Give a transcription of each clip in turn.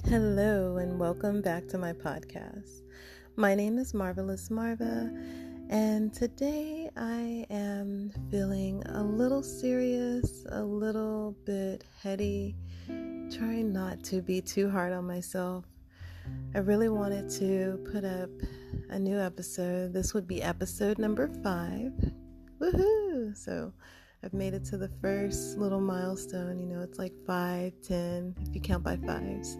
Hello and welcome back to my podcast. My name is Marvelous Marva, and today I am feeling a little serious, a little bit heady, trying not to be too hard on myself. I really wanted to put up a new episode. This would be episode number 5. Woohoo! So I've made it to the first little milestone. It's like 5, 10, if you count by fives.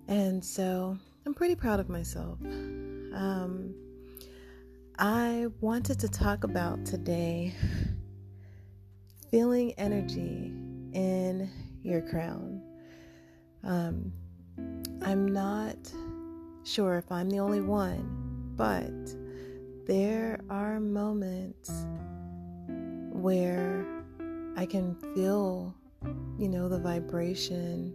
And so I'm pretty proud of myself. I wanted to talk about today feeling energy in your crown. I'm not sure if I'm the only one, but there are moments where I can feel, the vibration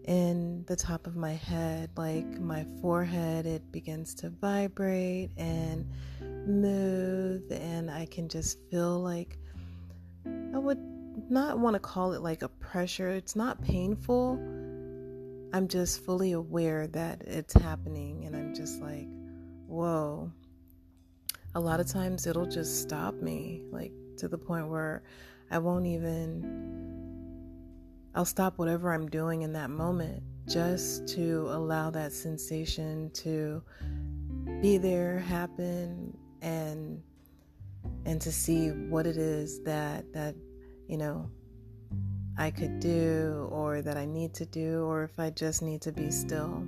in the top of my head, like my forehead, it begins to vibrate and move, and I can just feel like, I would not want to call it like a pressure. It's not painful. I'm just fully aware that it's happening, and I'm just like, whoa. A lot of times it'll just stop me, like to the point where I'll stop whatever I'm doing in that moment just to allow that sensation to be there, happen, and to see what it is that I could do, or that I need to do, or if I just need to be still.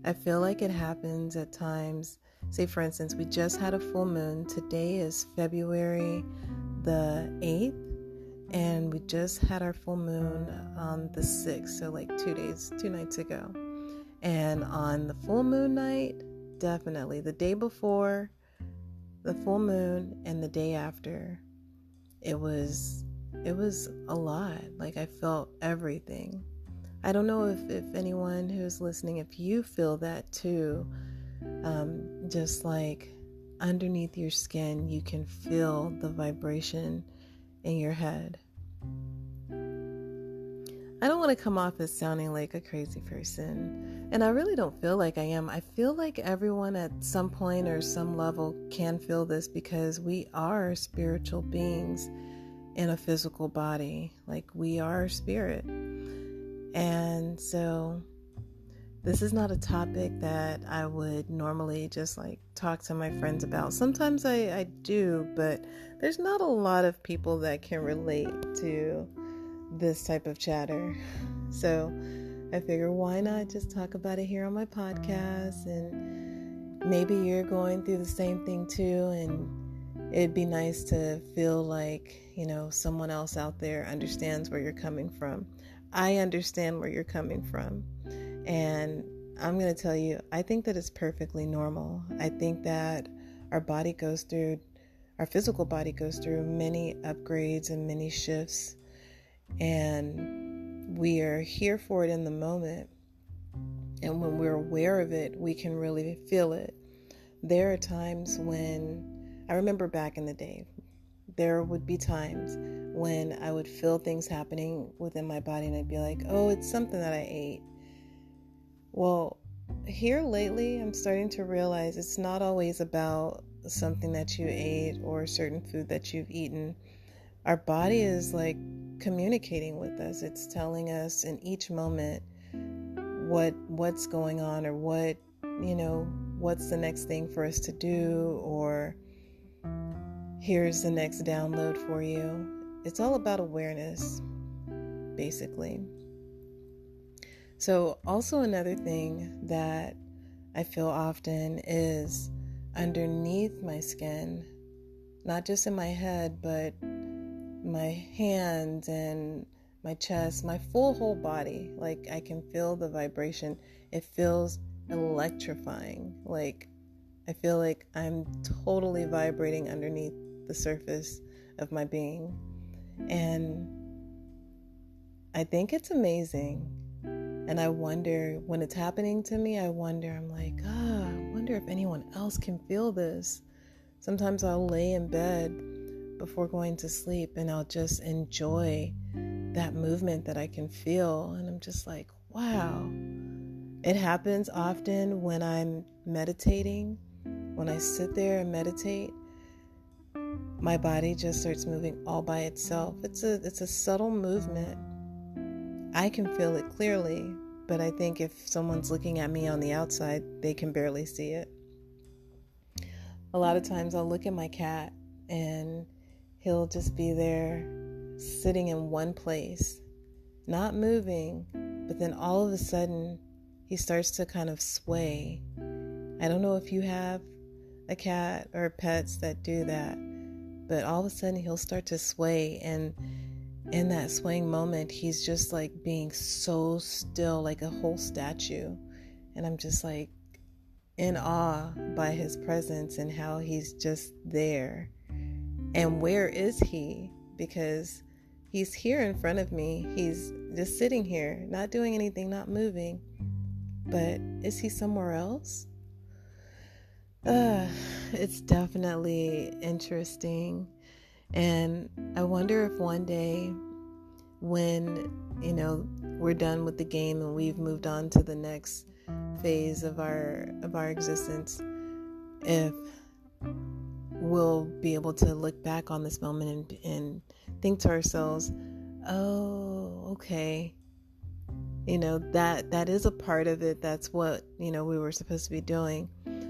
I feel like it happens at times. Say, for instance, we just had a full moon. Today is February the 8th. And we just had our full moon on the 6th, so like 2 nights ago. And on the full moon night, definitely the day before the full moon and the day after, it was a lot. Like, I felt everything. I don't know if anyone who's listening, if you feel that too, just like underneath your skin, you can feel the vibration in your head. I don't want to come off as sounding like a crazy person, and I really don't feel like I am. I feel like everyone at some point or some level can feel this, because we are spiritual beings in a physical body. Like, we are spirit. And so this is not a topic that I would normally just like talk to my friends about. Sometimes I do, but there's not a lot of people that can relate to this type of chatter. So I figure, why not just talk about it here on my podcast? And maybe you're going through the same thing too, and it'd be nice to feel like, someone else out there understands where you're coming from. I understand where you're coming from. And I'm going to tell you, I think that it's perfectly normal. I think that our physical body goes through many upgrades and many shifts, and we are here for it in the moment. And when we're aware of it, we can really feel it. There are times when, I remember back in the day, there would be times when I would feel things happening within my body, and I'd be like, oh, it's something that I ate. Well, here lately, I'm starting to realize it's not always about something that you ate or a certain food that you've eaten. Our body is like communicating with us. It's telling us in each moment what's going on, or what's the next thing for us to do, or here's the next download for you. It's all about awareness, basically. So also another thing that I feel often is underneath my skin, not just in my head, but my hands and my chest, my whole body. Like, I can feel the vibration. It feels electrifying. Like, I feel like I'm totally vibrating underneath the surface of my being. And I think it's amazing. And I wonder, when it's happening to me, I wonder if anyone else can feel this. Sometimes I'll lay in bed before going to sleep, and I'll just enjoy that movement that I can feel. And I'm just like, wow. It happens often when I'm meditating. When I sit there and meditate, my body just starts moving all by itself. It's a subtle movement. I can feel it clearly, but I think if someone's looking at me on the outside, they can barely see it. A lot of times I'll look at my cat and he'll just be there sitting in one place, not moving, but then all of a sudden he starts to kind of sway. I don't know if you have a cat or pets that do that, but all of a sudden he'll start to sway, and in that swaying moment, he's just like being so still, like a whole statue. And I'm just like in awe by his presence and how he's just there. And where is he? Because he's here in front of me. He's just sitting here, not doing anything, not moving. But is he somewhere else? It's definitely interesting. And I wonder if one day when, we're done with the game and we've moved on to the next phase of our existence, if we'll be able to look back on this moment and think to ourselves, oh, okay, that is a part of it. That's what, we were supposed to be doing.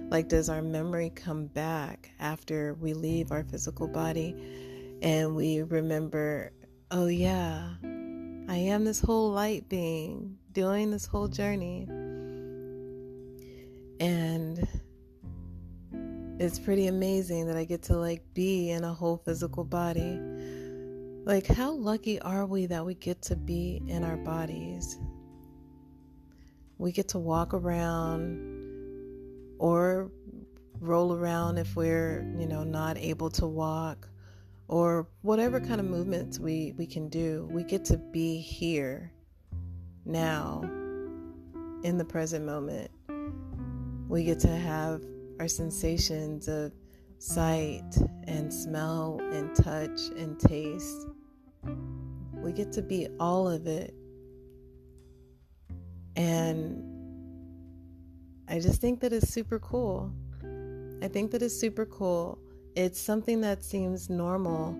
Like, does our memory come back after we leave our physical body and we remember, oh yeah, I am this whole light being doing this whole journey. And it's pretty amazing that I get to be in a whole physical body. Like, how lucky are we that we get to be in our bodies? We get to walk around or roll around if we're, not able to walk, or whatever kind of movements we can do. We get to be here now in the present moment. We get to have our sensations of sight and smell and touch and taste. We get to be all of it. And I just think that it's super cool. I think that it's super cool. It's something that seems normal,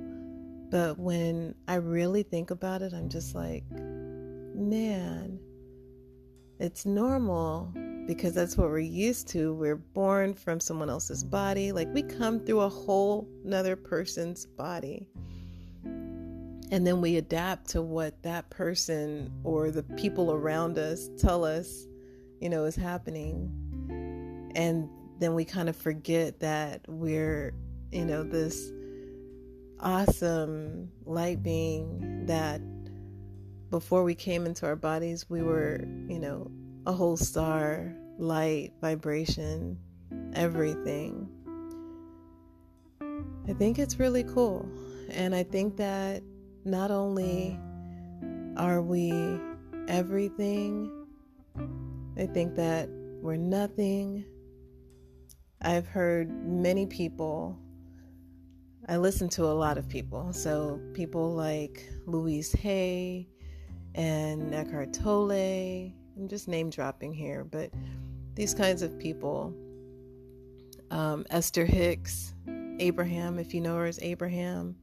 but when I really think about it, I'm just like, man, it's normal because that's what we're used to. We're born from someone else's body. Like, we come through a whole nother person's body. And then we adapt to what that person or the people around us tell us, is happening. And then we kind of forget that we're, this awesome light being that before we came into our bodies, we were, a whole star, light, vibration, everything. I think it's really cool. And I think that not only are we everything, I think that we're nothing. I've heard many people, I listen to a lot of people. So people like Louise Hay and Eckhart Tolle, I'm just name dropping here, but these kinds of people, Esther Hicks, Abraham, if you know her as Abraham,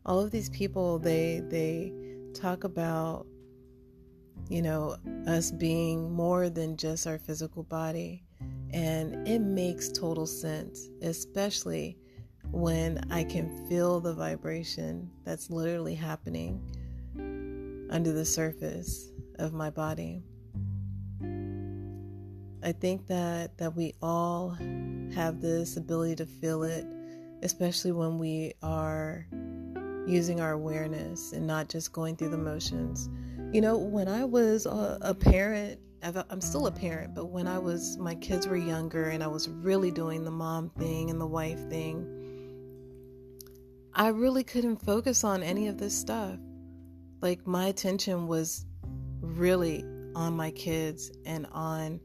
all of these people, they talk about, us being more than just our physical body. And it makes total sense, especially when I can feel the vibration that's literally happening under the surface of my body. I think that we all have this ability to feel it, especially when we are using our awareness and not just going through the motions. When I was a parent, I'm still a parent, but when my kids were younger and I was really doing the mom thing and the wife thing, I really couldn't focus on any of this stuff. Like, my attention was really on my kids and on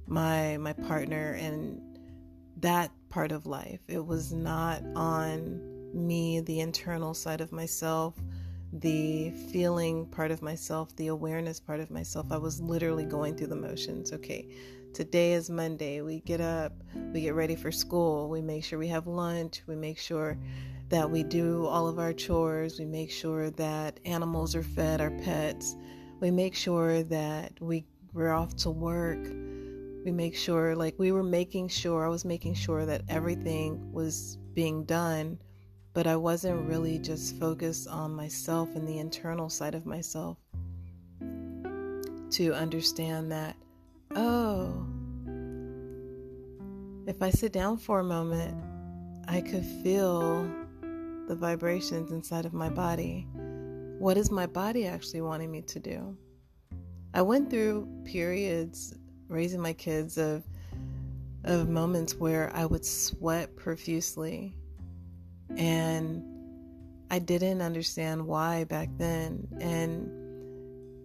my partner and that part of life. It was not on me, the internal side of myself, the feeling part of myself, the awareness part of myself. I was literally going through the motions. Okay, today is Monday. We get up, we get ready for school. We make sure we have lunch. We make sure that we do all of our chores. We make sure that animals are fed, our pets. We make sure that we're off to work. We make sure, I was making sure that everything was being done, but I wasn't really just focused on myself and the internal side of myself to understand that, oh, if I sit down for a moment, I could feel the vibrations inside of my body. What is my body actually wanting me to do? I went through periods raising my kids of moments where I would sweat profusely, and I didn't understand why back then. And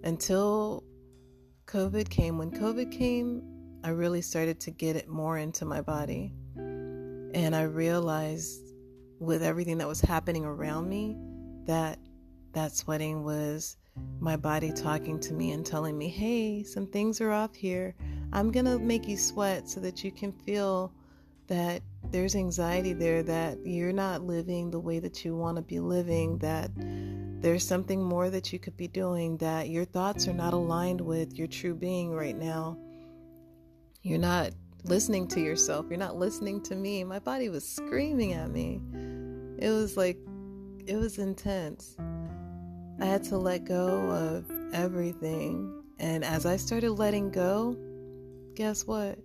until COVID came, when COVID came, I really started to get it more into my body. And I realized with everything that was happening around me that sweating was my body talking to me and telling me, hey, some things are off here. I'm going to make you sweat so that you can feel that there's anxiety there, that you're not living the way that you want to be living, that there's something more that you could be doing, that your thoughts are not aligned with your true being right now. You're not listening to yourself. You're not listening to me. My body was screaming at me. It was intense. I had to let go of everything. And as I started letting go, guess what?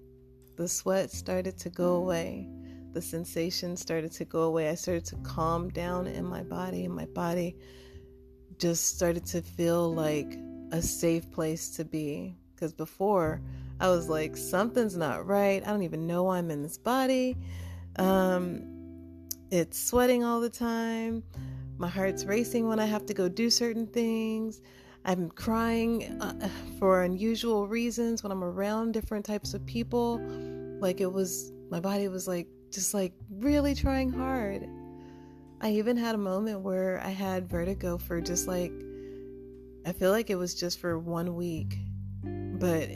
The sweat started to go away. The sensation started to go away. I started to calm down in my body, and my body just started to feel like a safe place to be. Because before, I was like, something's not right. I don't even know why I'm in this body. It's sweating all the time. My heart's racing when I have to go do certain things. I'm crying for unusual reasons when I'm around different types of people. My body was just really trying hard. I even had a moment where I had vertigo for I feel like it was just for 1 week, but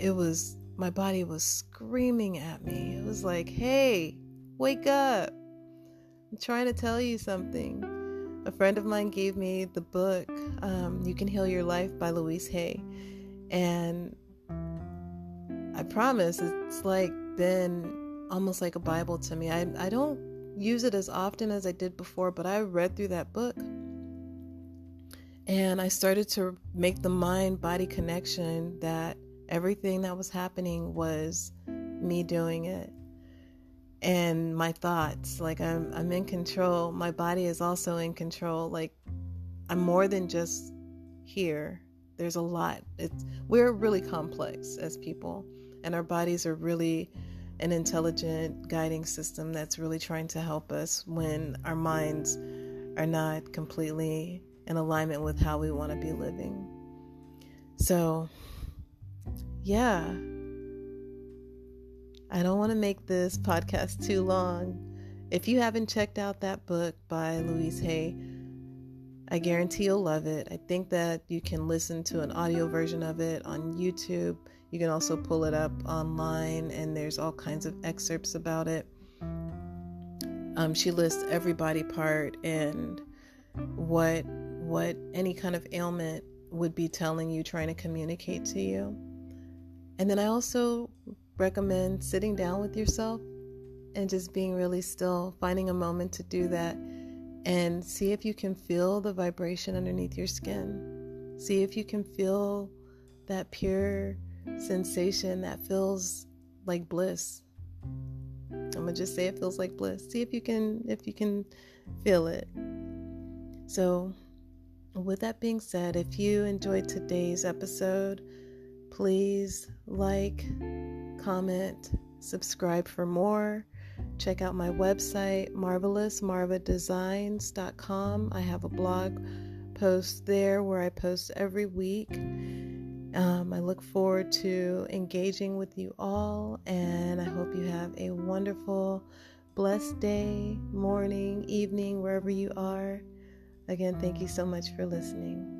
my body was screaming at me. It was like, hey, wake up. I'm trying to tell you something. A friend of mine gave me the book, You Can Heal Your Life by ᓈ.𝓸. And I promise it's been almost like a Bible to me. I don't use it as often as I did before, but I read through that book. And I started to make the mind-body connection that everything that was happening was me doing it. And my thoughts, I'm in control. My body is also in control. I'm more than just here. There's a lot. We're really complex as people, and our bodies are really an intelligent guiding system that's really trying to help us when our minds are not completely in alignment with how we want to be living. So, yeah. I don't want to make this podcast too long. If you haven't checked out that book by ᓈ.𝓸, I guarantee you'll love it. I think that you can listen to an audio version of it on YouTube. You can also pull it up online, and there's all kinds of excerpts about it. She lists every body part and what any kind of ailment would be telling you, trying to communicate to you. And then I also recommend sitting down with yourself and just being really still, finding a moment to do that, and see if you can feel the vibration underneath your skin. See if you can feel that pure sensation that feels like bliss. I'm gonna just say it feels like bliss. See if you can feel it. So with that being said, if you enjoyed today's episode, please comment, subscribe for more. Check out my website, marvelousmarvadesigns.com. I have a blog post there where I post every week. I look forward to engaging with you all, and I hope you have a wonderful, blessed day, morning, evening, wherever you are. Again, thank you so much for listening.